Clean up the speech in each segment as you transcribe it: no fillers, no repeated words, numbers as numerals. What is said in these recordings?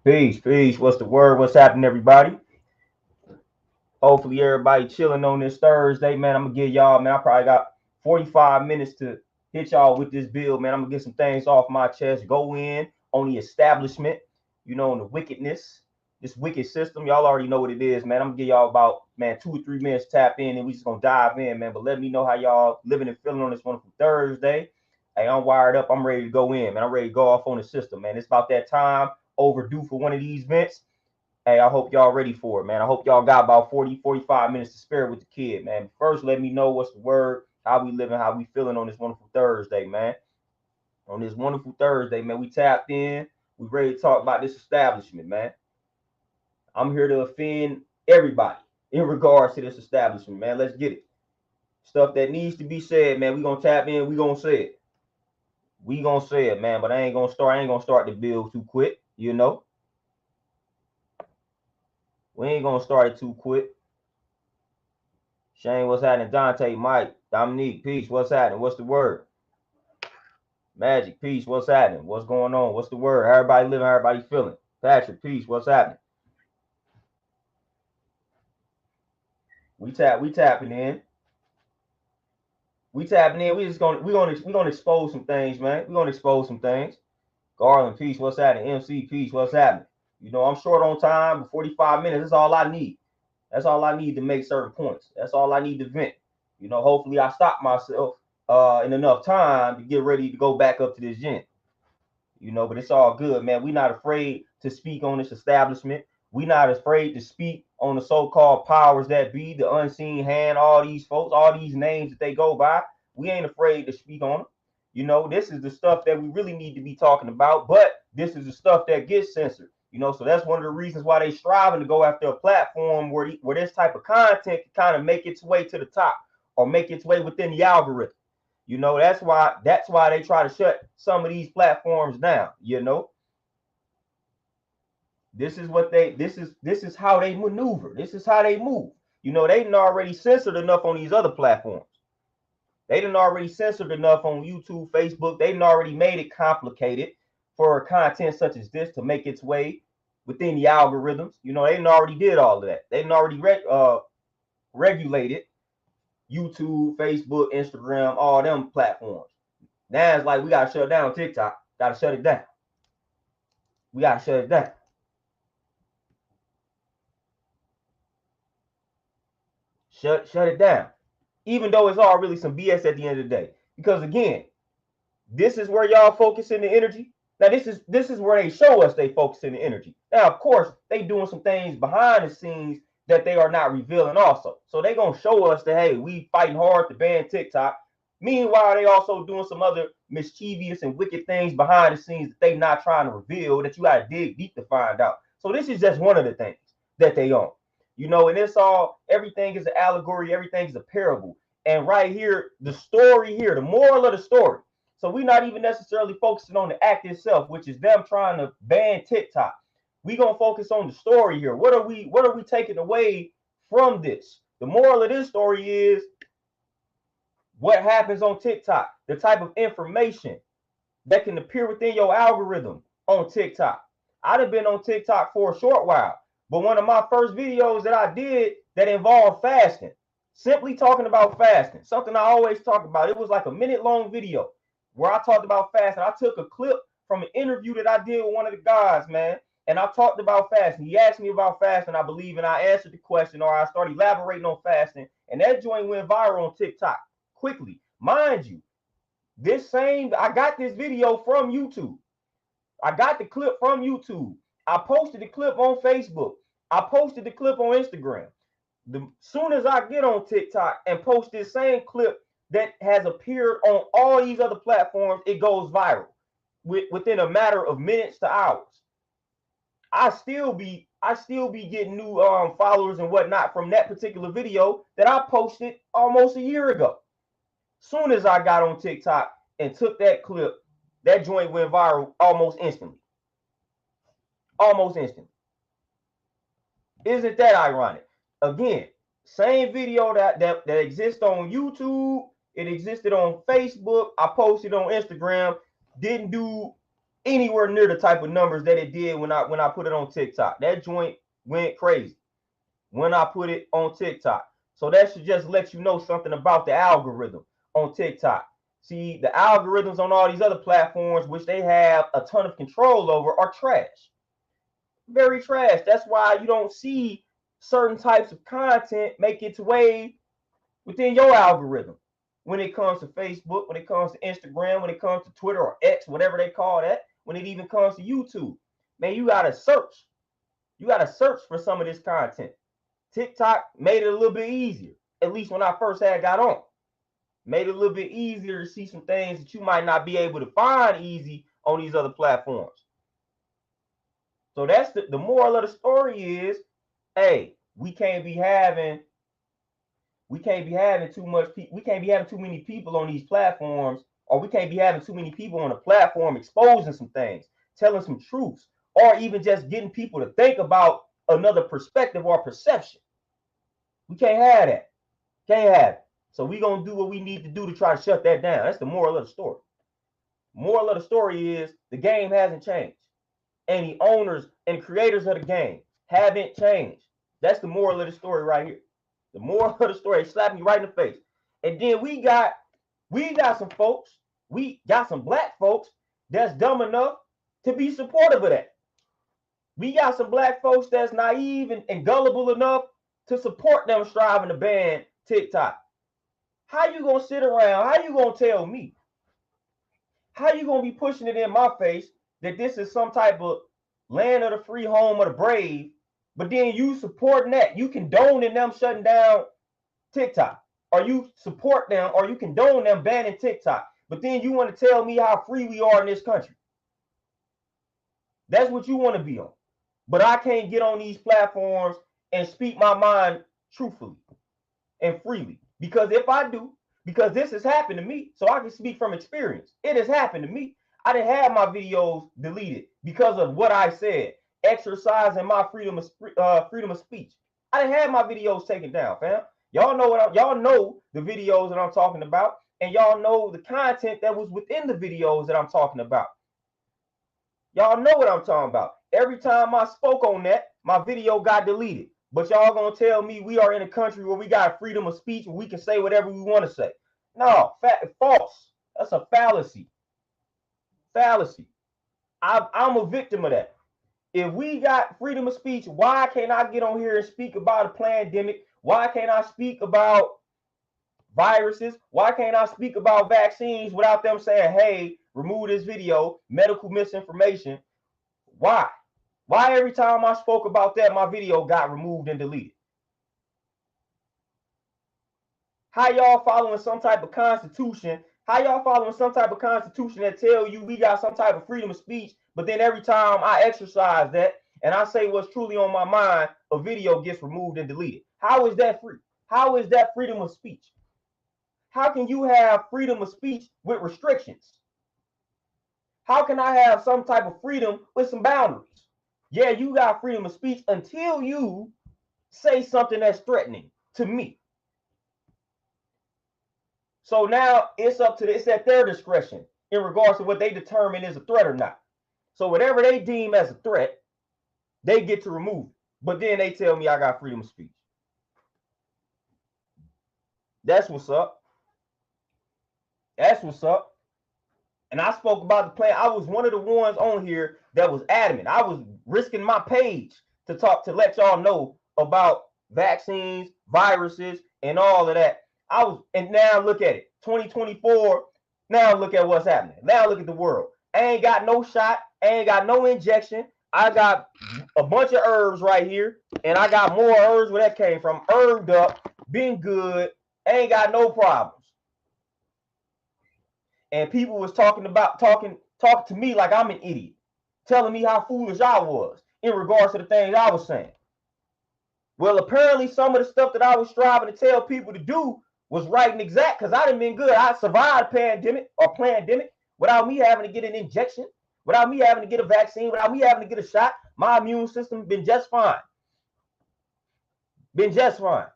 Peace, peace. What's the word? What's happening, everybody? Hopefully, everybody chilling on this Thursday, man. I'm gonna give y'all, man. I probably got 45 minutes to hit y'all with this bill, man. I'm gonna get some things off my chest. Go in on the establishment, on the wickedness, this wicked system. Y'all already know what it is, man. I'm gonna give y'all about, man, 2 or 3 minutes tap in, and we just gonna dive in, man. But let me know how y'all living and feeling on this wonderful Thursday. Hey, I'm wired up. I'm ready to go in, man. I'm ready to go off on the system, man. It's about that time overdue for one of these vents. Hey, I hope y'all ready for it, man. I hope y'all got about 40, 45 minutes to spare with the kid, man. First, let me know what's the word, how we living, how we feeling on this wonderful Thursday, man. On this wonderful Thursday, man, we tapped in. We ready to talk about this establishment, man. I'm here to offend everybody in regards to this establishment, man. Let's get it. Stuff that needs to be said, man. We gonna tap in. We gonna say it. We gonna say it, man. But I ain't gonna start the bill too quick, We ain't gonna start it too quick. Shane, what's happening? Dante, Mike, Dominique, peace. What's happening? What's the word? Magic, peace. What's happening? What's going on? What's the word? Everybody living, everybody feeling. Patrick, peace. What's happening? We tapping in. We tapping in. We gonna expose some things, man. We gonna expose some things. Garland, peace. What's happening? MC, peace. What's happening? I'm short on time. 45 minutes. That's all I need. That's all I need to make certain points. That's all I need to vent. Hopefully I stop myself in enough time to get ready to go back up to this gym. But it's all good, man. We're not afraid to speak on this establishment. We're not afraid to speak on the so-called powers that be, the unseen hand, all these folks, all these names that they go by. We ain't afraid to speak on them. This is the stuff that we really need to be talking about, but this is the stuff that gets censored. So that's one of the reasons why they striving to go after a platform where this type of content can kind of make its way to the top or make its way within the algorithm. That's why they try to shut some of these platforms down. This is how they maneuver. This is how they move. They didn't already censored enough on these other platforms. They didn't already censored enough on YouTube, Facebook. They didn't already made it complicated for content such as this to make its way within the algorithms. They didn't already did all of that. They didn't already regulated YouTube, Facebook, Instagram, all them platforms. Now it's like we gotta shut down TikTok. Gotta shut it down. We gotta shut it down. Shut it down. Even though it's all really some BS at the end of the day. Because again, this is where y'all focusing the energy. Now this is where they show us they focusing the energy. Now, of course, they doing some things behind the scenes that they are not revealing also. So they gonna show us that, hey, we fighting hard to ban TikTok. Meanwhile, they also doing some other mischievous and wicked things behind the scenes that they not trying to reveal, that you gotta dig deep to find out. So this is just one of the things that they own. And it's all, everything is an allegory, everything is a parable. And right here, the story here, the moral of the story. So we're not even necessarily focusing on the act itself, which is them trying to ban TikTok. We're gonna focus on the story here. What are we taking away from this? The moral of this story is what happens on TikTok, the type of information that can appear within your algorithm on TikTok. I'd have been on TikTok for a short while, but one of my first videos that I did that involved fasting, simply talking about fasting, something I always talk about. It was like a minute-long video where I talked about fasting. I took a clip from an interview that I did with one of the guys, man, and I talked about fasting. He asked me about fasting, I believe, and I answered the question, or I started elaborating on fasting, and that joint went viral on TikTok quickly. Mind you, I got this video from YouTube. I got the clip from YouTube. I posted the clip on Facebook. I posted the clip on Instagram. Soon as I get on TikTok and post this same clip that has appeared on all these other platforms, it goes viral within a matter of minutes to hours. I still be getting new followers and whatnot from that particular video that I posted almost a year ago. Soon as I got on TikTok and took that clip, that joint went viral almost instantly. Almost instantly. Isn't that ironic? Again, same video that exists on YouTube. It existed on Facebook. I posted on Instagram. Didn't do anywhere near the type of numbers that it did when I put it on TikTok. That joint went crazy when I put it on TikTok. So that should just let you know something about the algorithm on TikTok. See, the algorithms on all these other platforms, which they have a ton of control over, are trash. Very trash. That's why you don't see certain types of content make its way within your algorithm. When it comes to Facebook, when it comes to Instagram, when it comes to Twitter or X, whatever they call that, when it even comes to YouTube, man, you gotta search. You gotta search for some of this content. TikTok made it a little bit easier, at least when I first had got on. Made it a little bit easier to see some things that you might not be able to find easy on these other platforms. So that's the moral of the story is, hey, we can't be having too much we can't be having too many people on these platforms, or we can't be having too many people on a platform exposing some things, telling some truths, or even just getting people to think about another perspective or perception. We can't have that. Can't have it. So we're gonna do what we need to do to try to shut that down. That's the moral of the story. Moral of the story is the game hasn't changed. And the owners and creators of the game haven't changed. That's the moral of the story right here. The moral of the story slapped me right in the face. And then we got some folks, we got some black folks that's dumb enough to be supportive of that. We got some black folks that's naive and gullible enough to support them striving to ban TikTok. How you gonna sit around? How you gonna tell me? How you gonna be pushing it in my face that this is some type of land of the free, home of the brave, but then you supporting that? You condoning them shutting down TikTok, or you support them, or you condone them banning TikTok, but then you want to tell me how free we are in this country. That's what you want to be on. But I can't get on these platforms and speak my mind truthfully and freely. Because if I do, because this has happened to me, so I can speak from experience. It has happened to me. I didn't have my videos deleted because of what I said, exercising my freedom of speech. I didn't have my videos taken down, fam. Y'all know the videos that I'm talking about, and y'all know the content that was within the videos that I'm talking about. Y'all know what I'm talking about. Every time I spoke on that, my video got deleted. But y'all gonna tell me we are in a country where we got freedom of speech and we can say whatever we want to say? No, false. That's a fallacy. Fallacy. I'm a victim of that. If we got freedom of speech, why can't I get on here and speak about a pandemic? Why can't I speak about viruses? Why can't I speak about vaccines without them saying, hey, remove this video, medical misinformation? Why? Why every time I spoke about that, my video got removed and deleted? How y'all following some type of constitution? How y'all following some type of constitution that tell you we got some type of freedom of speech, but then every time I exercise that and I say what's truly on my mind, a video gets removed and deleted? How is that free? How is that freedom of speech? How can you have freedom of speech with restrictions? How can I have some type of freedom with some boundaries? Yeah, you got freedom of speech until you say something that's threatening to me. So now it's at their discretion in regards to what they determine is a threat or not. So whatever they deem as a threat, they get to remove it. But then they tell me I got freedom of speech. That's what's up. That's what's up. And I spoke about the plan. I was one of the ones on here that was adamant. I was risking my page to let y'all know about vaccines, viruses, and all of that. And now look at it, 2024. Now look at what's happening. Now look at the world. I ain't got no shot. I ain't got no injection. I got a bunch of herbs right here, and I got more herbs where that came from. Herbed up, been good, ain't got no problems. And people was talking to me like I'm an idiot, telling me how foolish I was in regards to the things I was saying. Well, apparently some of the stuff that I was striving to tell people to do was right and exact, because I done been good. I survived pandemic without me having to get an injection, without me having to get a vaccine, without me having to get a shot. My immune system been just fine. Been just fine.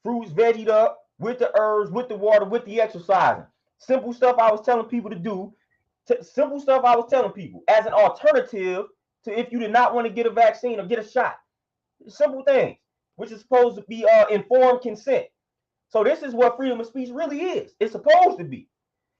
Fruits, veggied up, with the herbs, with the water, with the exercising. Simple stuff I was telling people to do Simple stuff I was telling people as an alternative to if you did not want to get a vaccine or get a shot. Simple things, which is supposed to be informed consent. So this is what freedom of speech really is. It's supposed to be.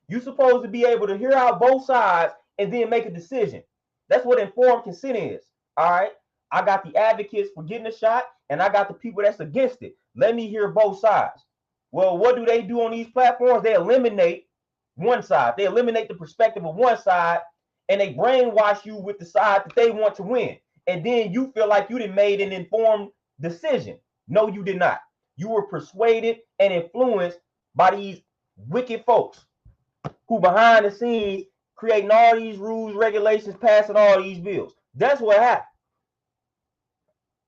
You're supposed to be able to hear out both sides and then make a decision. That's what informed consent is. All right. I got the advocates for getting a shot, and I got the people that's against it. Let me hear both sides. Well, what do they do on these platforms? They eliminate one side. They eliminate the perspective of one side, and they brainwash you with the side that they want to win. And then you feel like you done made an informed decision. No, you did not. You were persuaded and influenced by these wicked folks who behind the scenes creating all these rules, regulations, passing all these bills. That's what happened.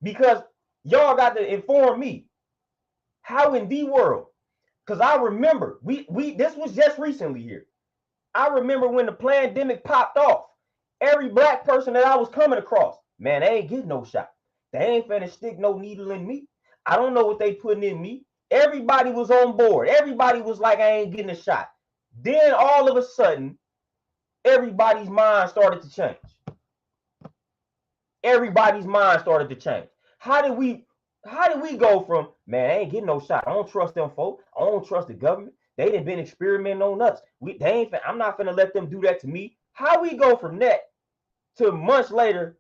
Because y'all got to inform me how in the world, because I remember we this was just recently here. I remember when the pandemic popped off, every black person that I was coming across, man, they ain't getting no shot. They ain't finna stick no needle in me. I don't know what they putting in me. Everybody was on board. Everybody was like, I ain't getting a shot. Then all of a sudden, everybody's mind started to change. Everybody's mind started to change. How did we go from, man, I ain't getting no shot. I don't trust them folk. I don't trust the government. They done been experimenting on us. I'm not finna let them do that to me. How we go from that to months later,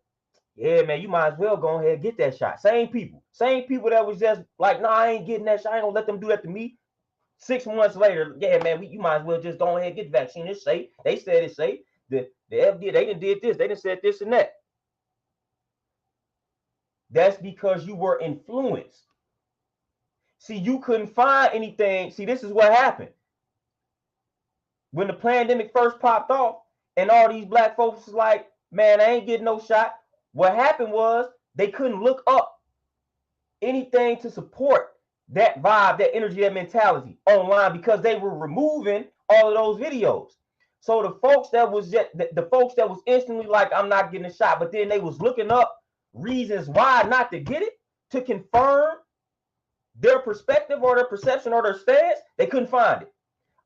yeah, man, you might as well go ahead and get that shot. Same people that was just like, nah, I ain't getting that shot. I ain't gonna let them do that to me. 6 months later, yeah, man, you might as well just go ahead and get the vaccine. It's safe. They said it's safe. The FDA, they done did this. They done said this and that. That's because you were influenced. See, you couldn't find anything. See, this is what happened. When the pandemic first popped off and all these black folks was like, man, I ain't getting no shot. What happened was they couldn't look up anything to support that vibe, that energy, that mentality online because they were removing all of those videos. So the folks that was instantly like, I'm not getting a shot, but then they was looking up reasons why not to get it to confirm their perspective or their perception or their stance, they couldn't find it.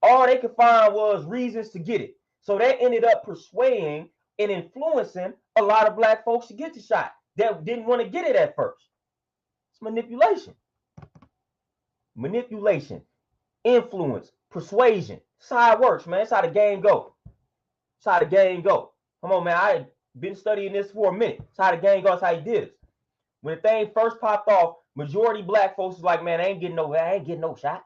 All they could find was reasons to get it. So that ended up persuading and influencing a lot of black folks to get the shot that didn't want to get it at first. It's manipulation. Manipulation, influence, persuasion. That's how it works, man. That's how the game go. That's how the game go. Come on, man. I been studying this for a minute. That's how the game goes. That's how he did it. When the thing first popped off, majority black folks was like, man, I ain't getting no shot.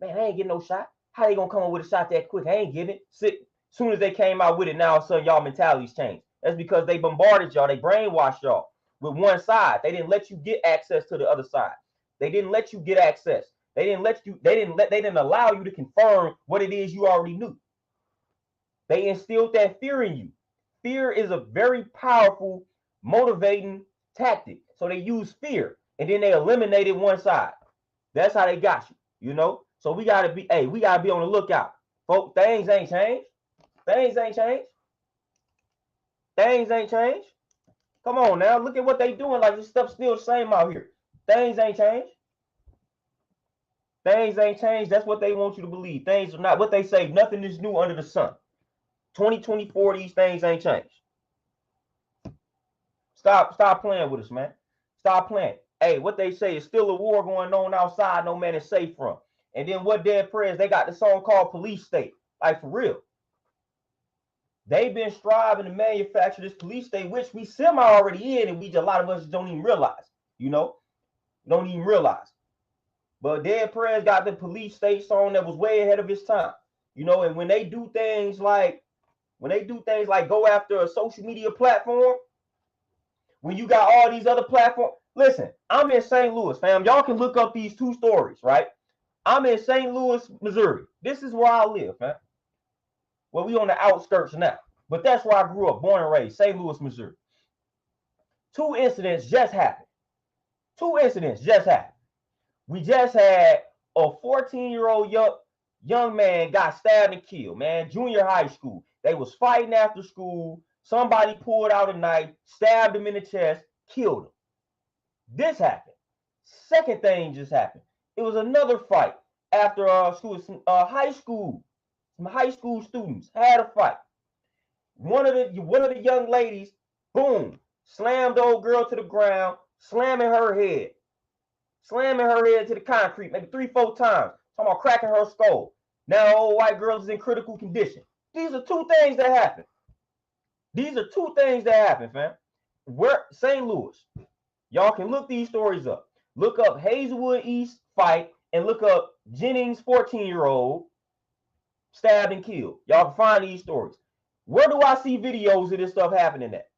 Man, I ain't getting no shot. How they gonna come up with a shot that quick? I ain't getting it. As soon as they came out with it, now all of a sudden y'all mentalities changed. That's because they bombarded y'all. They brainwashed y'all with one side. They didn't let you get access to the other side. They didn't let you get access. They didn't allow you to confirm what it is you already knew. They instilled that fear in you. Fear is a very powerful motivating tactic. So they use fear and then they eliminated one side. That's how they got you, you know? So we gotta be on the lookout. Folks, things ain't changed. Things ain't changed. Things ain't changed. Come on now, look at what they doing. Like this stuff's still the same out here. Things ain't changed. Things ain't changed. That's what they want you to believe. Things are not what they say. Nothing is new under the sun. 2024, these things ain't changed. Stop playing with us, man. Stop playing. Hey, what they say is still a war going on outside, no man is safe from. And then what Dead Prayers, they got the song called Police State. Like for real. They've been striving to manufacture this police state, which we semi already in, and a lot of us don't even realize, you know? Don't even realize. But Dead Prayers got the police state song that was way ahead of its time. You know, and when they do things like go after a social media platform, when you got all these other platforms, listen, I'm in St. Louis, fam. Y'all can look up these two stories, right? I'm in St. Louis, Missouri. This is where I live, man. Well, we on the outskirts now, but that's where I grew up, born and raised, St. Louis, Missouri. Two incidents just happened. We just had a 14-year-old young man got stabbed and killed, man, junior high school. They was fighting after school. Somebody pulled out a knife, stabbed him in the chest, killed him. This happened. Second thing just happened. It was another fight after high school. Some high school students had a fight. one of the young ladies, boom, slammed the old girl to the ground, slamming her head to the concrete, maybe 3-4 times. Talking about cracking her skull. Now old white girl is in critical condition. These are two things that happen. Fam. Where St. Louis. Y'all can look these stories up. Look up Hazelwood East fight and look up Jennings 14-year-old stabbed and killed. Y'all can find these stories. Where do I see videos of this stuff happening at?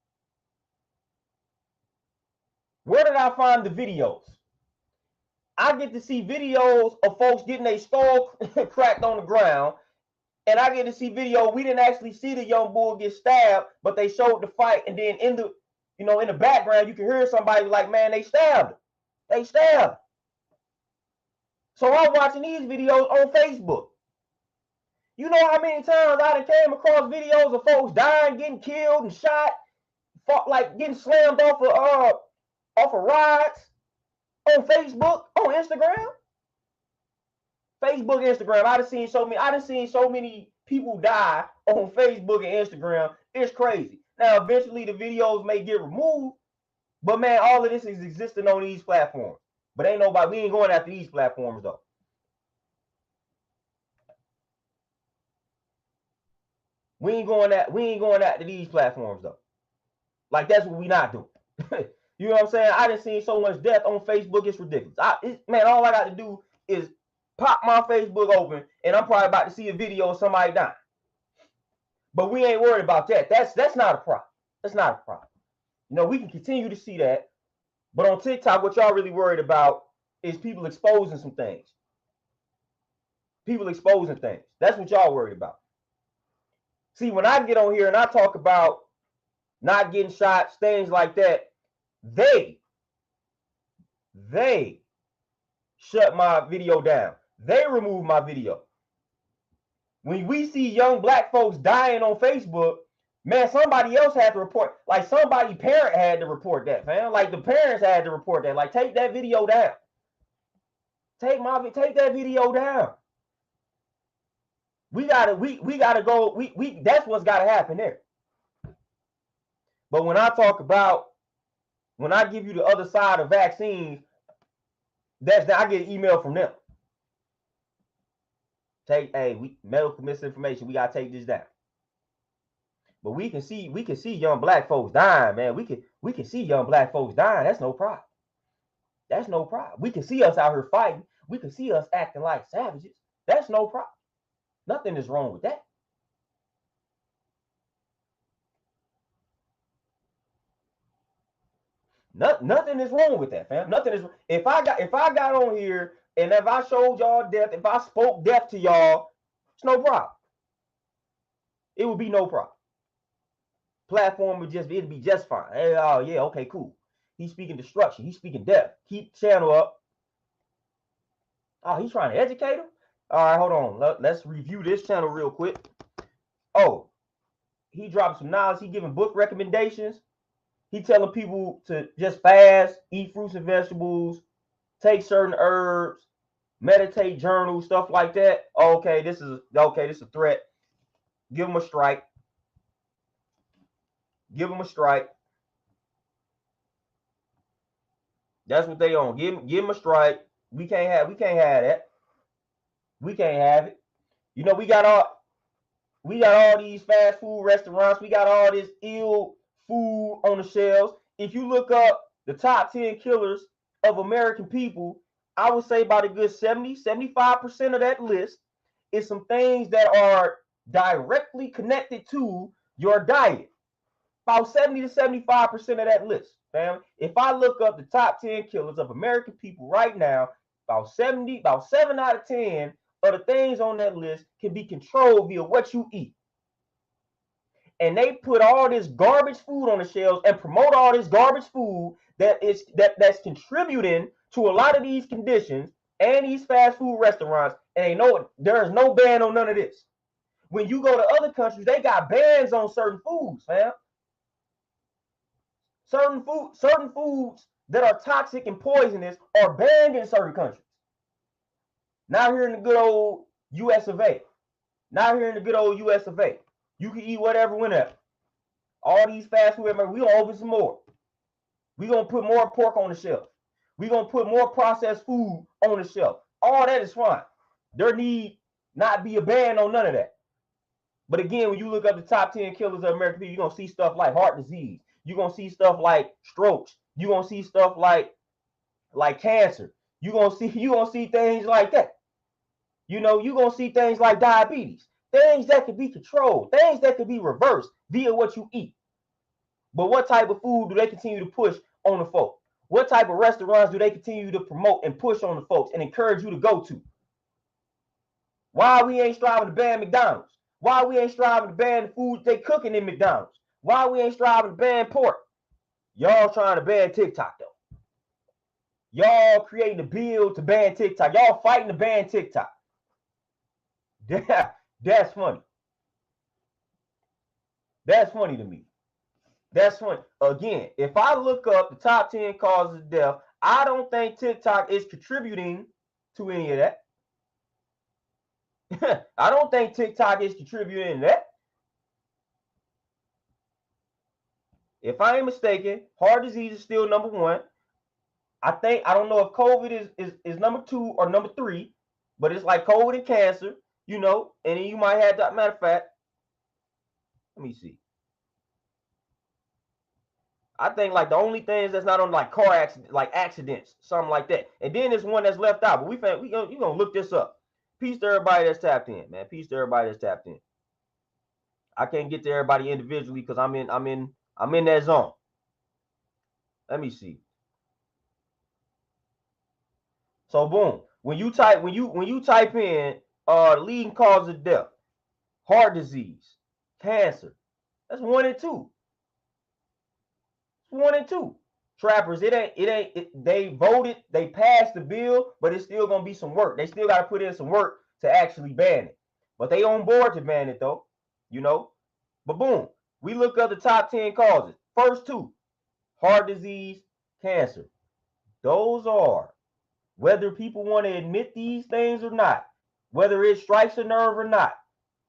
Where did I find the videos? I get to see videos of folks getting their skull cracked on the ground, and I get to see video. We didn't actually see the young bull get stabbed, but they showed the fight, and then in the background, you can hear somebody like, man, they stabbed him. They stabbed him. So I'm watching these videos on Facebook. You know how many times I done came across videos of folks dying, getting killed and shot, like getting slammed off of rides on Facebook, on Instagram. Facebook, Instagram. I done seen so many people die on Facebook and Instagram. It's crazy. Now, eventually the videos may get removed, but man, all of this is existing on these platforms. But we ain't going after these platforms though. We ain't going after these platforms though. Like, that's what we not doing. You know what I'm saying? I done seen so much death on Facebook, it's ridiculous. Man, all I got to do is pop my Facebook open, and I'm probably about to see a video of somebody dying. But we ain't worried about that. That's not a problem. That's not a problem. You know, we can continue to see that. But on TikTok, what y'all really worried about is people exposing some things. People exposing things. That's what y'all worried about. See, when I get on here and I talk about not getting shots, things like that, they shut my video down. They removed my video. When we see young black folks dying on Facebook, man, somebody else had to report. Like, somebody parent had to report that, fam. Like, the parents had to report that. Like, take that video down. Take that video down. We gotta go. That's what's gotta happen there. But when I give you the other side of vaccines, I get an email from them. Medical misinformation. We gotta take this down. But we can see young black folks dying, man. We can see young black folks dying. That's no problem. That's no problem. We can see us out here fighting. We can see us acting like savages. That's no problem. Nothing is wrong with that. Nothing is wrong with that, fam. Nothing is. If I got on here and if I showed y'all death, if I spoke death to y'all, it's no problem. It would be no problem. Platform it'd be just fine. Hey, oh yeah, okay, cool. He's speaking destruction. He's speaking death. Keep the channel up. Oh, he's trying to educate him. All right, hold on. Let's review this channel real quick. Oh, he dropped some knowledge. He giving book recommendations. He telling people to just fast, eat fruits and vegetables, take certain herbs, meditate, journal, stuff like that. Okay, this is a threat. Give him a strike. Give him a strike. That's what they on. Give him a strike. We can't have that. We can't have it. You know, we got all these fast food restaurants. We got all this ill food on the shelves. If you look up the top 10 killers of American people, I would say about a good 75% of that list is some things that are directly connected to your diet. About 70 to 75% of that list, fam. If I look up the top 10 killers of American people right now, about 7 out of 10 of the things on that list can be controlled via what you eat. And they put all this garbage food on the shelves and promote all this garbage food that's contributing to a lot of these conditions and these fast food restaurants. And there is no ban on none of this. When you go to other countries, they got bans on certain foods, fam. Certain foods that are toxic and poisonous are banned in certain countries. Not here in the good old US of A. Not here in the good old US of A. You can eat whatever, whenever. All these fast food, we gonna open some more. We gonna put more pork on the shelf. We gonna put more processed food on the shelf. All that is fine. There need not be a ban on none of that. But again, when you look up the top 10 killers of American people, you're gonna see stuff like heart disease. You're gonna see stuff like strokes. You're gonna see stuff like cancer. You're gonna see things like that. You know, you're gonna see things like diabetes, things that can be controlled, things that can be reversed via what you eat. But what type of food do they continue to push on the folks? What type of restaurants do they continue to promote and push on the folks and encourage you to go to? Why we ain't striving to ban McDonald's? Why we ain't striving to ban the food they cooking in McDonald's? Why we ain't striving to ban pork? Y'all trying to ban TikTok though. Y'all creating a bill to ban TikTok. Y'all fighting to ban TikTok. That's funny. That's funny to me. That's funny. Again, if I look up the top 10 causes of death, I don't think TikTok is contributing to any of that. I don't think TikTok is contributing to that. If I ain't mistaken, heart disease is still number one. I don't know if COVID is number 2 or number 3, but it's like COVID and cancer, you know, and then you might have that. Matter of fact, let me see. I think like the only things that's not on like car accidents, like accidents, something like that. And then there's one that's left out, but we gonna look this up. Peace to everybody that's tapped in, man. Peace to everybody that's tapped in. I can't get to everybody individually because I'm in that zone. Let me see. So boom, when you type in leading cause of death, heart disease, cancer, that's 1 and 2. 1 and 2. Trappers, they voted, they passed the bill, but it's still gonna be some work. They still gotta put in some work to actually ban it. But they on board to ban it though, you know. But boom, we look up the top 10 causes. First 2, heart disease, cancer. Those are, whether people want to admit these things or not, whether it strikes a nerve or not,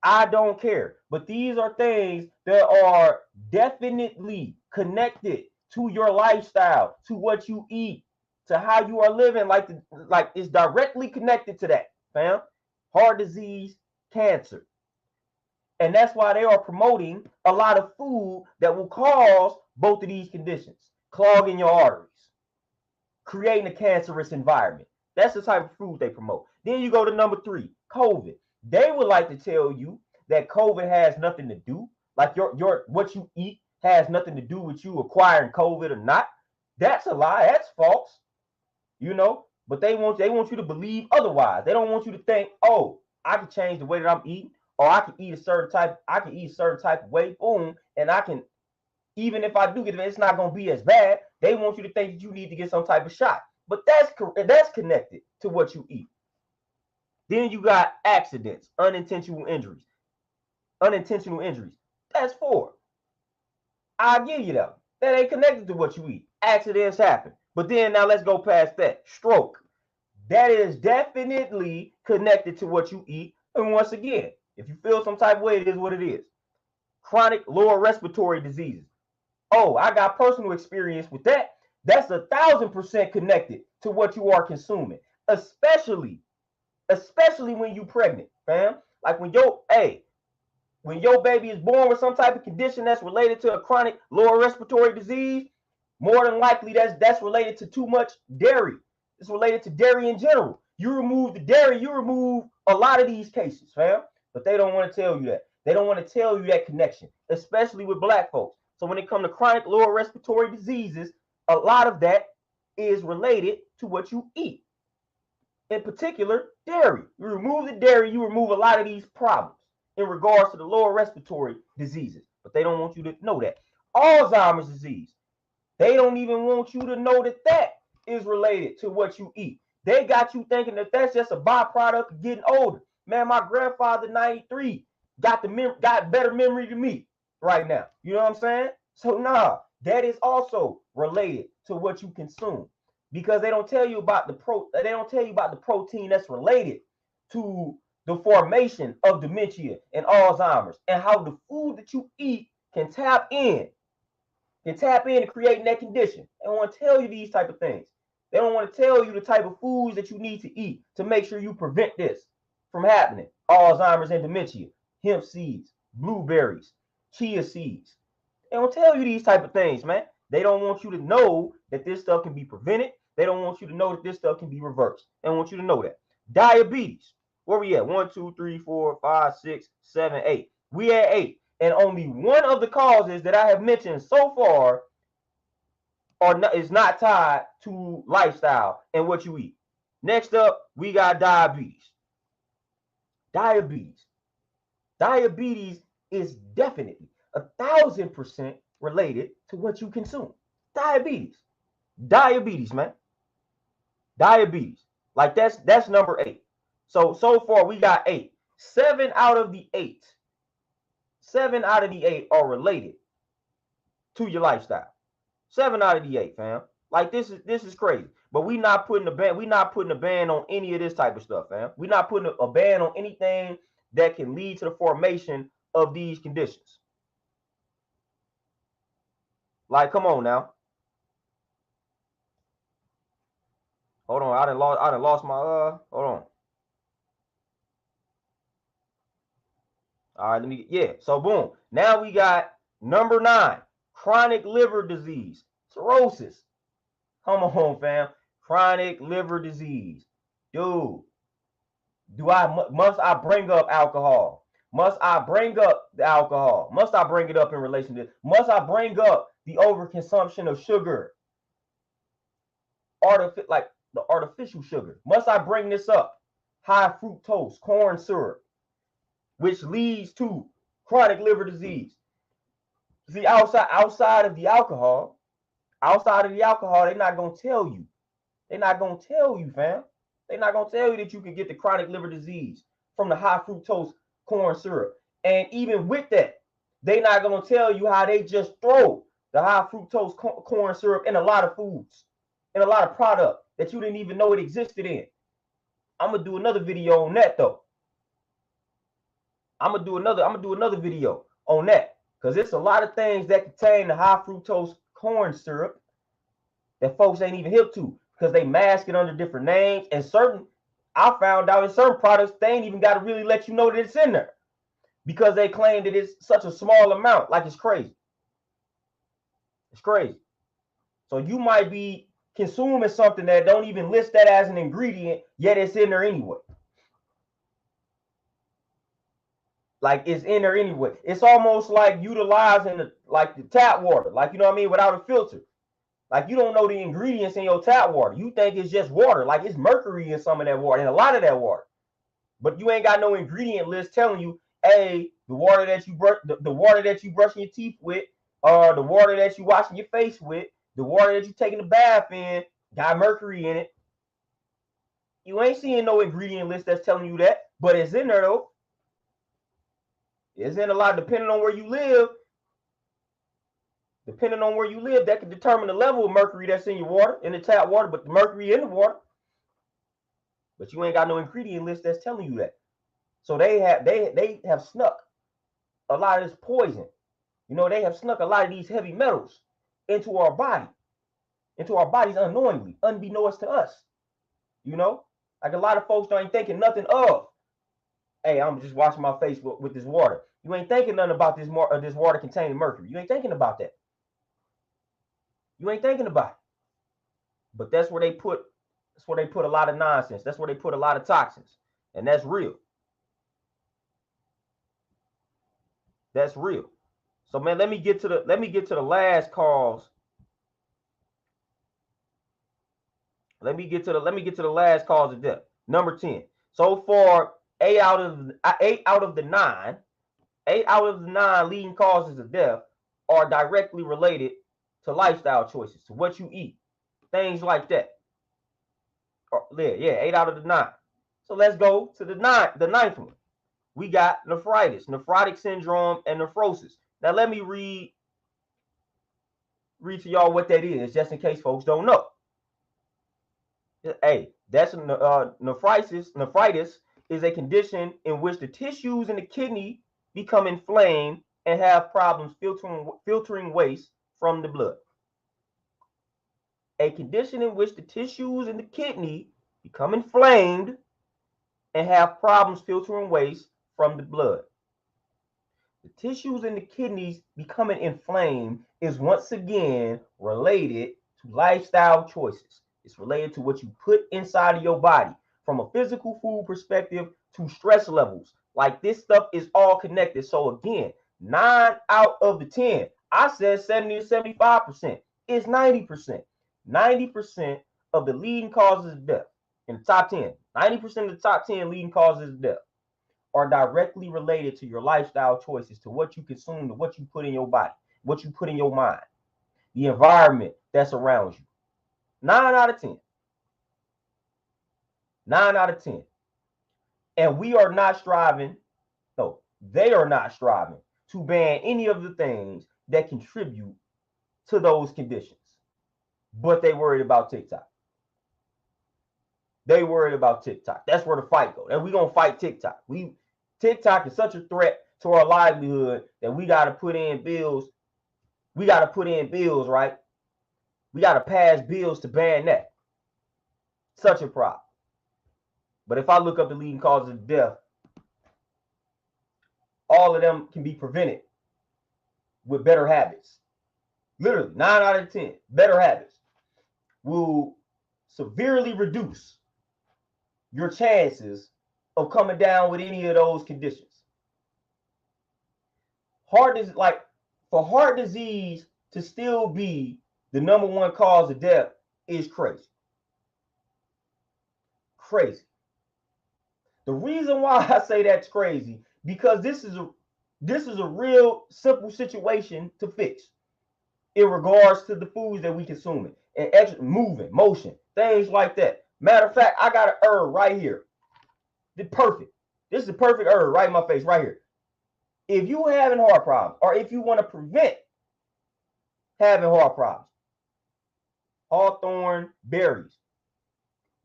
I don't care. But these are things that are definitely connected to your lifestyle, to what you eat, to how you are living. Like it's directly connected to that, fam. Heart disease, cancer. And that's why they are promoting a lot of food that will cause both of these conditions, clogging your arteries, creating a cancerous environment. That's the type of food they promote. Then you go to number 3, COVID. They would like to tell you that COVID has nothing to do, like your what you eat has nothing to do with you acquiring COVID or not. That's a lie. That's false. You know, but they want you to believe otherwise. They don't want you to think, oh, I can change the way that I'm eating, or I can eat a certain type of way, boom, and I can, even if I do get it, it's not gonna be as bad. They want you to think that you need to get some type of shot. But that's connected to what you eat. Then you got accidents, unintentional injuries. That's 4. I'll give you that. That ain't connected to what you eat. Accidents happen. But then now let's go past that. Stroke. That is definitely connected to what you eat. And once again, if you feel some type of way, it is what it is. Chronic lower respiratory diseases. Oh, I got personal experience with that. That's 1,000% connected to what you are consuming, especially when you pregnant, fam. Like when your baby is born with some type of condition that's related to a chronic lower respiratory disease, more than likely that's related to too much dairy. It's related to dairy in general. You remove the dairy, you remove a lot of these cases, fam. But they don't want to tell you that. They don't want to tell you that connection, especially with black folks. So when it comes to chronic lower respiratory diseases, a lot of that is related to what you eat. In particular, dairy. You remove the dairy, you remove a lot of these problems in regards to the lower respiratory diseases. But they don't want you to know that. Alzheimer's disease. They don't even want you to know that is related to what you eat. They got you thinking that that's just a byproduct of getting older. Man, my grandfather, 93, got better memory than me right now. You know what I'm saying? So nah, that is also related to what you consume, because they don't tell you about the protein that's related to the formation of dementia and Alzheimer's, and how the food that you eat can tap in to creating that condition. They don't want to tell you these type of things. They don't want to tell you the type of foods that you need to eat to make sure you prevent this from happening. Alzheimer's and dementia, hemp seeds, blueberries, chia seeds. They don't tell you these type of things, man. They don't want you to know that this stuff can be prevented. They don't want you to know that this stuff can be reversed. They don't want you to know that. Diabetes. Where we at? 1, 2, 3, 4, 5, 6, 7, 8. We at 8. And only one of the causes that I have mentioned so far is not tied to lifestyle and what you eat. Next up, we got diabetes. Diabetes is definitely 1,000% related to what you consume. Diabetes, man. Diabetes. Like that's number 8. So far we got 8. 7 out of the 8 are related to your lifestyle. 7 out of the 8, fam. Like this is crazy. But we not putting a ban on any of this type of stuff, fam. We're not putting a ban on anything that can lead to the formation of these conditions. Like, come on now. Hold on, I done lost my hold on. All right, so boom. Now we got number 9, chronic liver disease, cirrhosis. Come on, fam. Chronic liver disease. Dude, must I bring up alcohol? Must I bring up the alcohol? Must I bring it up in relation to this? Must I bring up the overconsumption of sugar? Like the artificial sugar. Must I bring this up? High fructose corn syrup, which leads to chronic liver disease. See, outside of the alcohol, they're not gonna tell you. They're not gonna tell you, fam. They're not gonna tell you that you can get the chronic liver disease from the high fructose corn syrup. And even with that, they're not gonna tell you how they just throw the high fructose corn syrup in a lot of foods, in a lot of product that you didn't even know it existed in. I'm gonna do another video on that though. I'm gonna do another video on that, because it's a lot of things that contain the high fructose corn syrup that folks ain't even hip to, because they mask it under different names. And I found out in certain products, they ain't even got to really let you know that it's in there, because they claim that it's such a small amount. Like, it's crazy. It's crazy. So you might be consuming something that don't even list that as an ingredient, yet it's in there anyway. Like, it's in there anyway. It's almost like utilizing the tap water, like, you know what I mean, without a filter. Like, you don't know the ingredients in your tap water. You think it's just water. Like, it's mercury in some of that water, and a lot of that water. But you ain't got no ingredient list telling you, hey, the water that you brushing your teeth with, or the water that you washing your face with, the water that you taking a bath in, got mercury in it. You ain't seeing no ingredient list that's telling you that, but it's in there though. It's in a lot, depending on where you live. Depending on where you live, that can determine the level of mercury that's in your water, in the tap water, but the mercury in the water. But you ain't got no ingredient list that's telling you that. So they have snuck a lot of this poison. You know, they have snuck a lot of these heavy metals into our bodies unknowingly, unbeknownst to us. You know, like a lot of folks ain't thinking nothing of, hey, I'm just washing my face with this water. You ain't thinking nothing about this water containing mercury. You ain't thinking about that. You ain't thinking about it. But that's where they put a lot of nonsense. That's where they put a lot of toxins. And that's real. That's real. So, man, let me get to the last cause. Let me get to the last cause of death. Number 10. So far, 8 out of the 9 leading causes of death are directly related to lifestyle choices, to what you eat, things like that. 8 out of the 9. So let's go to the ninth one. We got nephritis, nephrotic syndrome, and nephrosis. Now let me read to y'all what that is, just in case folks don't know. Hey, that's nephritis. Nephritis is a condition in which the tissues in the kidney become inflamed and have problems filtering waste from the blood. A condition in which the tissues in the kidney become inflamed and have problems filtering waste from the blood. The tissues in the kidneys becoming inflamed is once again related to lifestyle choices. It's related to what you put inside of your body from a physical food perspective to stress levels. Like this stuff is all connected. So again, 9 out of the 10, I said 70 to 75%. It's 90%. 90% of the leading causes of death in the top 10, 90% of the top 10 leading causes of death are directly related to your lifestyle choices, to what you consume, to what you put in your body, what you put in your mind, the environment that surrounds you. 9 out of 10. 9 out of 10. And we are not striving, no, they are not striving to ban any of the things that contribute to those conditions. But they worried about TikTok. They worried about TikTok. That's where the fight goes. And we're going to fight TikTok. TikTok is such a threat to our livelihood that we got to put in bills. We got to put in bills, right? We got to pass bills to ban that. Such a problem. But if I look up the leading causes of death, all of them can be prevented with better habits. Literally, 9 out of 10, better habits will severely reduce your chances of coming down with any of those conditions. For heart disease to still be the number one cause of death is crazy. Crazy. The reason why I say that's crazy, because this is a real simple situation to fix in regards to the foods that we consuming and extra moving, motion, things like that. Matter of fact, I got an herb right here. This is the perfect herb right in my face, right here. If you having heart problems, or if you want to prevent having heart problems, hawthorn berries,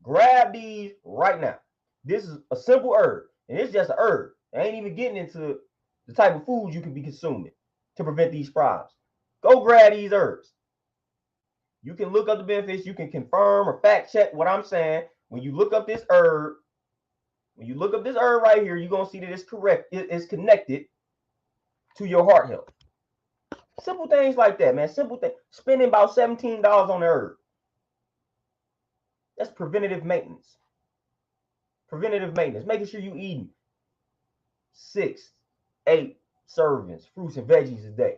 grab these right now. This is a simple herb, and it's just a herb. I ain't even getting into the type of food you can be consuming to prevent these problems. Go grab these herbs. You can look up the benefits. You can confirm or fact check what I'm saying. When you look up this herb, right here, you're going to see that it's correct. It's connected to your heart health. Simple things like that, man. Simple thing. Spending about $17 on the herb. That's preventative maintenance. Preventative maintenance. Making sure you eating 6, 8 servings, fruits and veggies a day.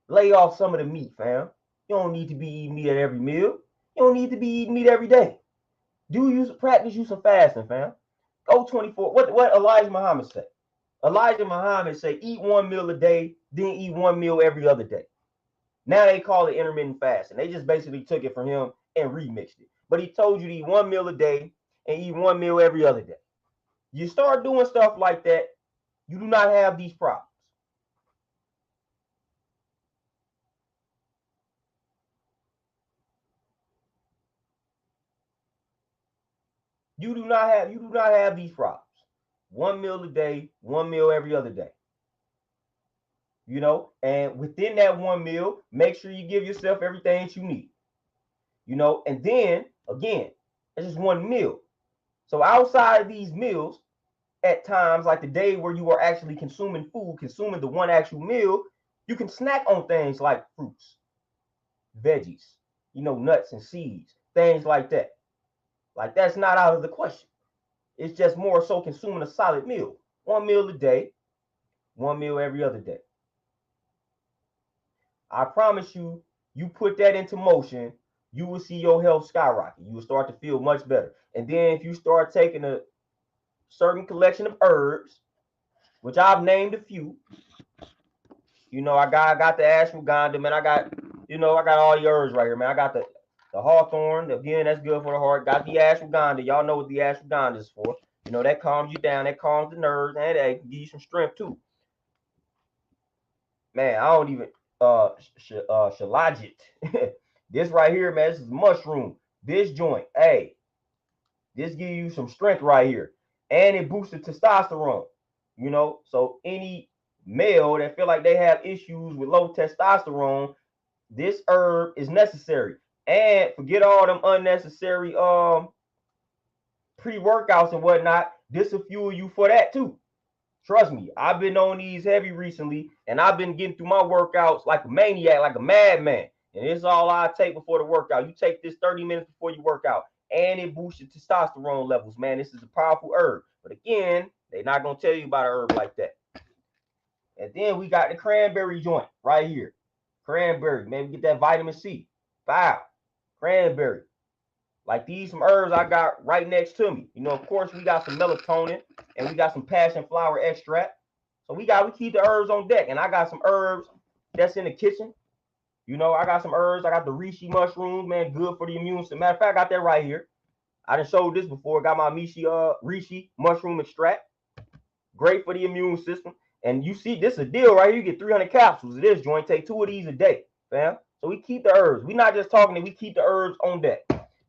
Lay off some of the meat, fam. You don't need to be eating meat at every meal. You don't need to be eating meat every day. Practice you some fasting, fam. Go 24. What Elijah Muhammad said? Elijah Muhammad said, eat 1 meal a day, then eat 1 meal every other day. Now they call it intermittent fasting. They just basically took it from him and remixed it. But he told you to eat 1 meal a day and eat 1 meal every other day. You start doing stuff like that, you do not have these problems. You do not have these problems. 1 meal a day, 1 meal every other day. You know, and within that 1 meal, make sure you give yourself everything that you need. You know, and then again, it's just 1 meal. So outside of these meals, at times like the day where you are actually consuming food, consuming the one actual meal, you can snack on things like fruits, veggies, you know, nuts and seeds, things like that. Like that's not out of the question. It's just more so consuming a solid meal. 1 meal a day, 1 meal every other day. I promise you, you put that into motion, you will see your health skyrocket. You will start to feel much better. And then if you start taking a certain collection of herbs, which I've named a few, you know, I got the ashwagandha, man. I got all the herbs right here, man. I got the hawthorn, again, that's good for the heart. Got the ashwagandha. Y'all know what the ashwagandha is for. You know, that calms you down, that calms the nerves, and that can give you some strength too. Man, I don't even shilajit. This right here, man, this is mushroom. This joint, hey, this gives you some strength right here. And it boosts the testosterone. You know, so any male that feel like they have issues with low testosterone, this herb is necessary. And forget all them unnecessary pre-workouts and whatnot. This will fuel you for that too. Trust me, I've been on these heavy recently, and I've been getting through my workouts like a maniac, like a madman. And it's all I take before the workout. You take this 30 minutes before you work out, and it boosts your testosterone levels, man. This is a powerful herb. But again, they're not going to tell you about an herb like that. And then we got the cranberry joint right here. Cranberry, maybe get that vitamin C. Wow, cranberry. Like these some herbs I got right next to me. You know, of course, we got some melatonin and we got some passion flower extract. So we keep the herbs on deck. And I got some herbs that's in the kitchen. You know, I got some herbs. I got the reishi mushrooms, man, good for the immune system. Matter of fact, I got that right here. I done showed this before. Got my reishi mushroom extract. Great for the immune system. And you see, this is a deal right here. You get 300 capsules of this joint. Take 2 of these a day, fam. So we keep the herbs. We not just talking, we keep the herbs on deck.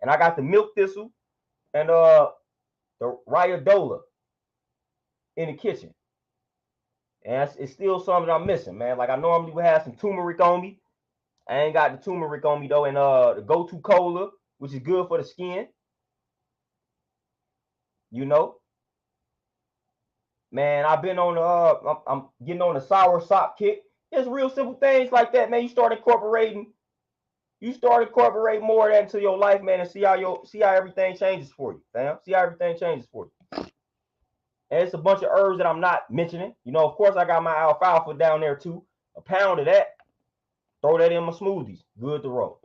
And I got the milk thistle and the ryodola in the kitchen. And it's still something I'm missing, man. Like I normally would have some turmeric on me. I ain't got the turmeric on me though. And the go-to cola, which is good for the skin. You know. Man, I've been on I'm getting on the sour sop kick. Just real simple things like that, man. You start incorporating more of that into your life, man, and see how everything changes for you, fam. See how everything changes for you. And it's a bunch of herbs that I'm not mentioning. You know, of course, I got my alfalfa down there too. A pound of that. Throw that in my smoothies. Good to roll.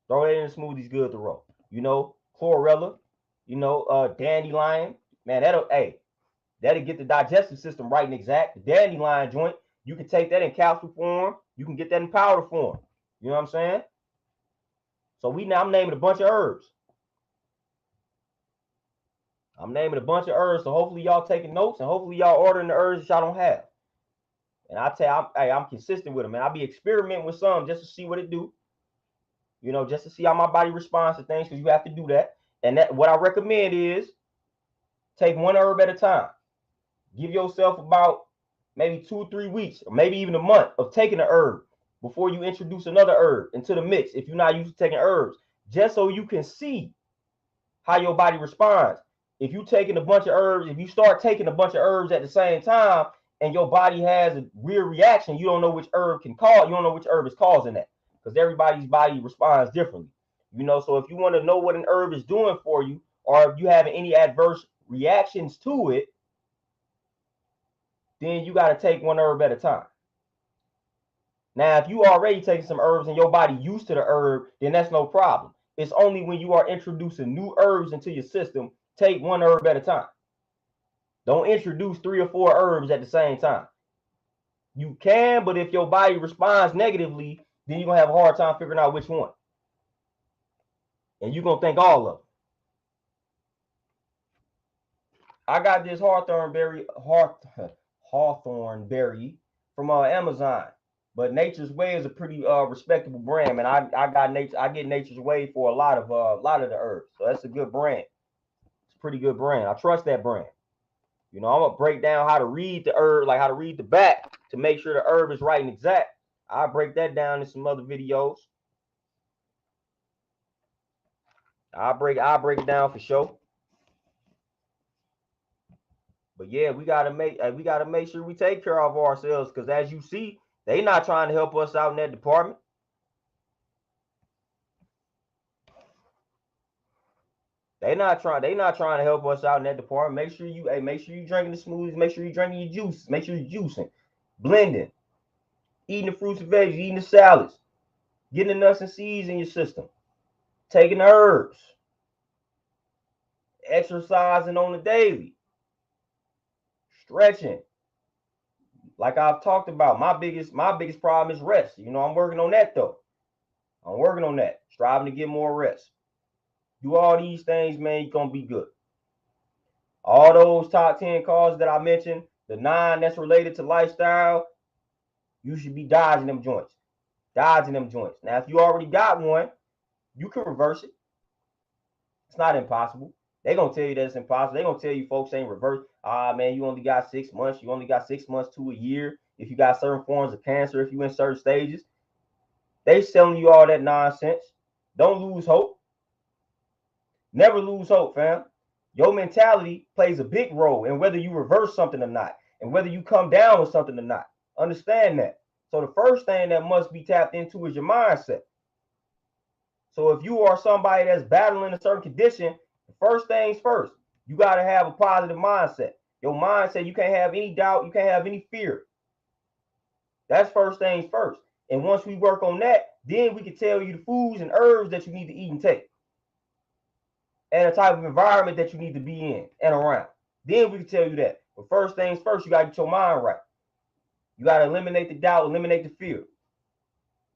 Throw that in the smoothies. Good to roll. You know, chlorella. You know, dandelion. Man, that'll get the digestive system right and exact. The dandelion joint, you can take that in capsule form. You can get that in powder form. You know what I'm saying? So I'm naming a bunch of herbs. So hopefully y'all taking notes and hopefully y'all ordering the herbs that y'all don't have. And I tell you, I'm consistent with them, man. I'll be experimenting with some just to see what it do. You know, just to see how my body responds to things, because you have to do that. And that what I recommend is take one herb at a time. Give yourself about maybe 2 or 3 weeks, or maybe even a month of taking an herb before you introduce another herb into the mix if you're not used to taking herbs, just so you can see how your body responds. If you taking a bunch of herbs, if you start taking a bunch of herbs at the same time and your body has a weird reaction, you don't know which herb you don't know which herb is causing that, because everybody's body responds differently. You know, so if you want to know what an herb is doing for you, or if you have any adverse reactions to it, then you got to take one herb at a time. Now, if you already taking some herbs and your body used to the herb, then that's no problem. It's only when you are introducing new herbs into your system, take one herb at a time. Don't introduce 3 or 4 herbs at the same time. You can, but if your body responds negatively, then you're going to have a hard time figuring out which one. And you're going to think all of them. I got this hawthorn berry from Amazon. But Nature's Way is a pretty respectable brand, man. I get Nature's Way for a lot of the herbs. So that's a good brand. It's a pretty good brand. I trust that brand. You know, I'm gonna break down how to read the herb, like how to read the back to make sure the herb is right and exact. I'll break that down in some other videos. I'll break it down for sure. But yeah, we gotta make sure we take care of ourselves, because as you see, they not trying to help us out in that department. They not trying to help us out in that department. Make sure you drinking the smoothies, make sure you drinking your juice, make sure you're juicing, blending, eating the fruits and veggies, eating the salads, getting the nuts and seeds in your system, taking the herbs, exercising on the daily, stretching. Like I've talked about, my biggest problem is rest. You know, I'm working on that though. I'm working on that, striving to get more rest. Do all these things, man, you're gonna be good. All those top 10 causes that I mentioned, the 9 that's related to lifestyle, you should be dodging them joints. Now, if you already got one, you can reverse it. It's not impossible. They're gonna tell you that it's impossible. They're gonna tell you folks ain't reverse. Ah, man, you only got 6 months. You only got 6 months to a year. If you got certain forms of cancer, if you in certain stages, they selling you all that nonsense. Don't lose hope. Never lose hope, fam. Your mentality plays a big role in whether you reverse something or not, and whether you come down with something or not. Understand that. So the first thing that must be tapped into is your mindset. So if you are somebody that's battling a certain condition, first things first, you got to have a positive mindset. Your mindset, you can't have any doubt, you can't have any fear. That's first things first. And once we work on that, then we can tell you the foods and herbs that you need to eat and take, and the type of environment that you need to be in and around. Then we can tell you that. But first things first, you got to get your mind right. You got to eliminate the doubt, eliminate the fear.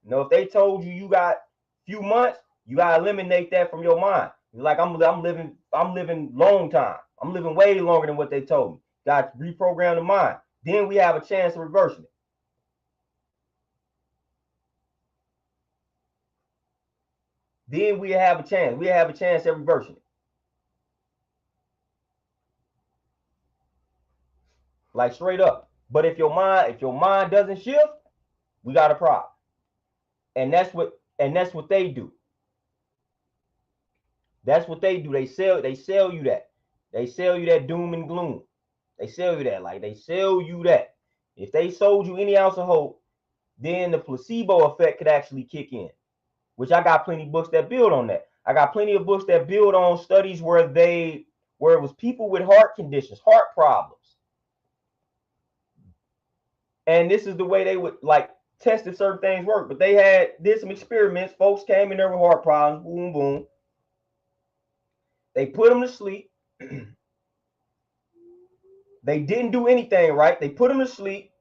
You know, if they told you got a few months, you got to eliminate that from your mind. You're like, I'm living long time. I'm living way longer than what they told me. Got to reprogram the mind. Then we have a chance of reversing it. Then we have a chance. We have a chance at reversing it. Like straight up. But if your mind doesn't shift, we got a problem. And that's what they do. That's what they do. They sell you that. They sell you that doom and gloom. They sell you that. Like they sell you that. If they sold you any ounce of hope, then the placebo effect could actually kick in. Which I got plenty of books that build on that. I got plenty of books that build on studies where it was people with heart conditions, heart problems. And this is the way they would like test if certain things work. But they did some experiments. Folks came in there with heart problems. Boom, boom. They put them to sleep. They didn't do anything right. They put them to sleep.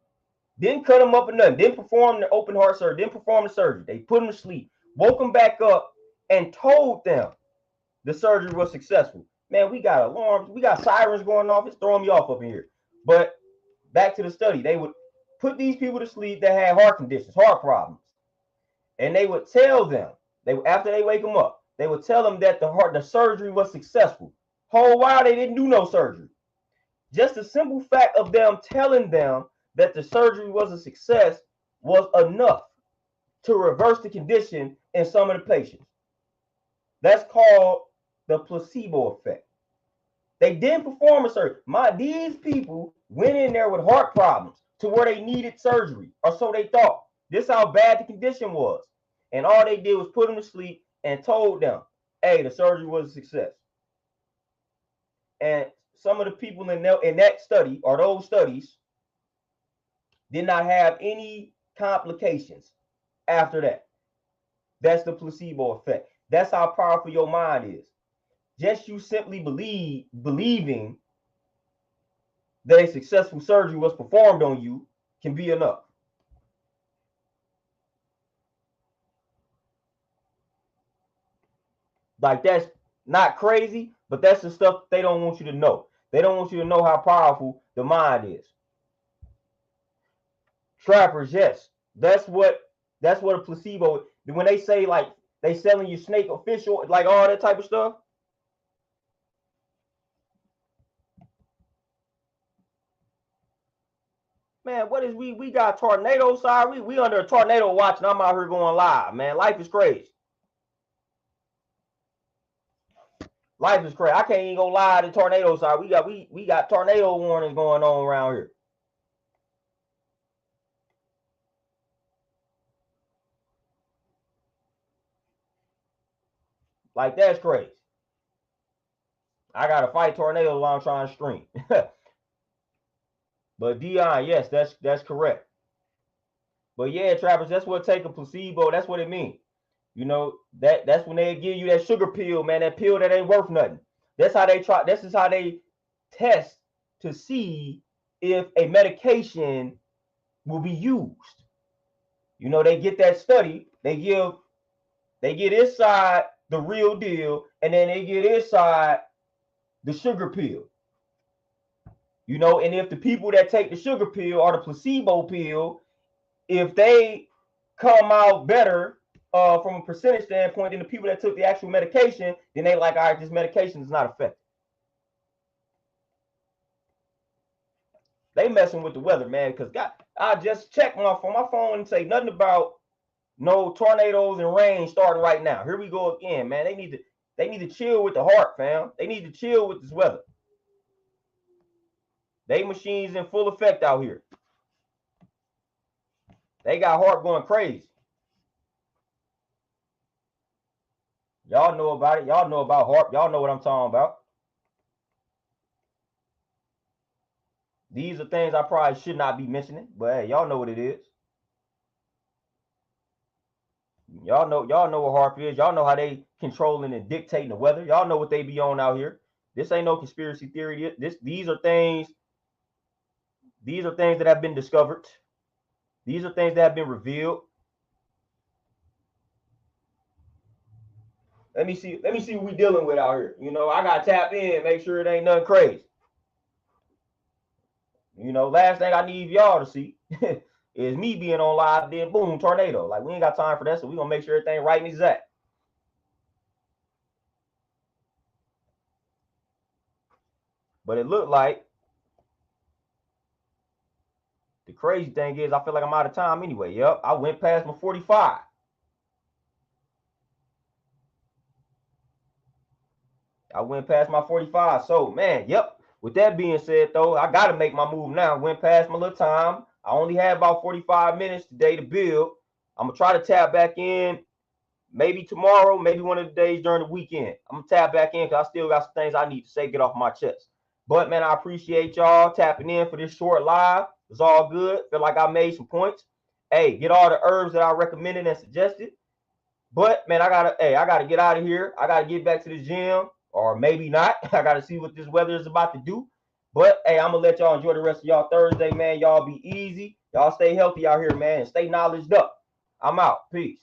Didn't cut them up or nothing. Didn't perform the open heart surgery. Didn't perform the surgery. They put them to sleep. Woke them back up and told them the surgery was successful. Man, we got alarms. We got sirens going off. It's throwing me off up in here. But back to the study. They would put these people to sleep that had heart conditions, heart problems. And they would tell them, after they wake them up, they would tell them that the surgery was successful. Whole while they didn't do no surgery. Just the simple fact of them telling them that the surgery was a success was enough to reverse the condition in some of the patients. That's called the placebo effect. They didn't perform a surgery. These people went in there with heart problems to where they needed surgery, or so they thought. This is how bad the condition was. And all they did was put them to sleep and told them, hey, the surgery was a success. And some of the people in that study, or those studies, did not have any complications after that. That's the placebo effect. That's how powerful your mind is. Just you simply believing that a successful surgery was performed on you can be enough. Like, that's not crazy, but that's the stuff they don't want you to know. They don't want you to know how powerful the mind is. Trappers, yes. That's what a placebo, when they say like they selling you snake or fish or like all that type of stuff. Man, what is we got tornado side? We under a tornado watch, and I'm out here going live, man. Life is crazy. Life is crazy. I can't even go live to tornado side. We got tornado warnings going on around here. Like, that's crazy. I gotta fight tornadoes while I'm trying to stream. But Dion, yes, that's correct. But yeah, Travis, that's what take a placebo. That's what it means. You know, that's when they give you that sugar pill, man, that pill that ain't worth nothing. That's how they try. This is how they test to see if a medication will be used. You know, they get that study, they get inside the real deal, and then they get inside the sugar pill. You know, and if the people that take the sugar pill or the placebo pill, if they come out better from a percentage standpoint than the people that took the actual medication, then they like, all right, this medication is not effective. They messing with the weather, man. Because I just checked my phone. My phone and say nothing about no tornadoes and rain starting right now. Here we go again, man. They need to chill with the heart, fam. They need to chill with this weather. They machines in full effect out here. They got heart going crazy. Y'all know about it. Y'all know about heart. Y'all know what I'm talking about. These are things I probably should not be mentioning, but hey, y'all know what it is. Y'all know what HAARP is. Y'all know how they controlling and dictating the weather. Y'all know what they be on out here. This ain't no conspiracy theory. These are things that have been discovered. These are things that have been revealed. Let me see what we dealing with out here. You know, I gotta tap in, make sure it ain't nothing crazy. You know, last thing I need y'all to see is me being on live, then boom, tornado. Like, we ain't got time for that, so we gonna make sure everything right and exact. But it looked like the crazy thing is I feel like I'm out of time anyway. Yep, I went past my 45. I went past my 45. So, man, yep. With that being said, though, I got to make my move now. Went past my little time. I only had about 45 minutes today to build. I'm going to try to tap back in maybe tomorrow, maybe one of the days during the weekend. I'm going to tap back in because I still got some things I need to say, get off my chest. But, man, I appreciate y'all tapping in for this short live. It's all good. Feel like I made some points. Hey, get all the herbs that I recommended and suggested. But, man, I gotta get out of here. I gotta get back to the gym, or maybe not. I gotta see what this weather is about to do. But hey, I'm gonna let y'all enjoy the rest of y'all Thursday, man. Y'all be easy. Y'all stay healthy out here, man, and stay knowledged up. I'm out. Peace.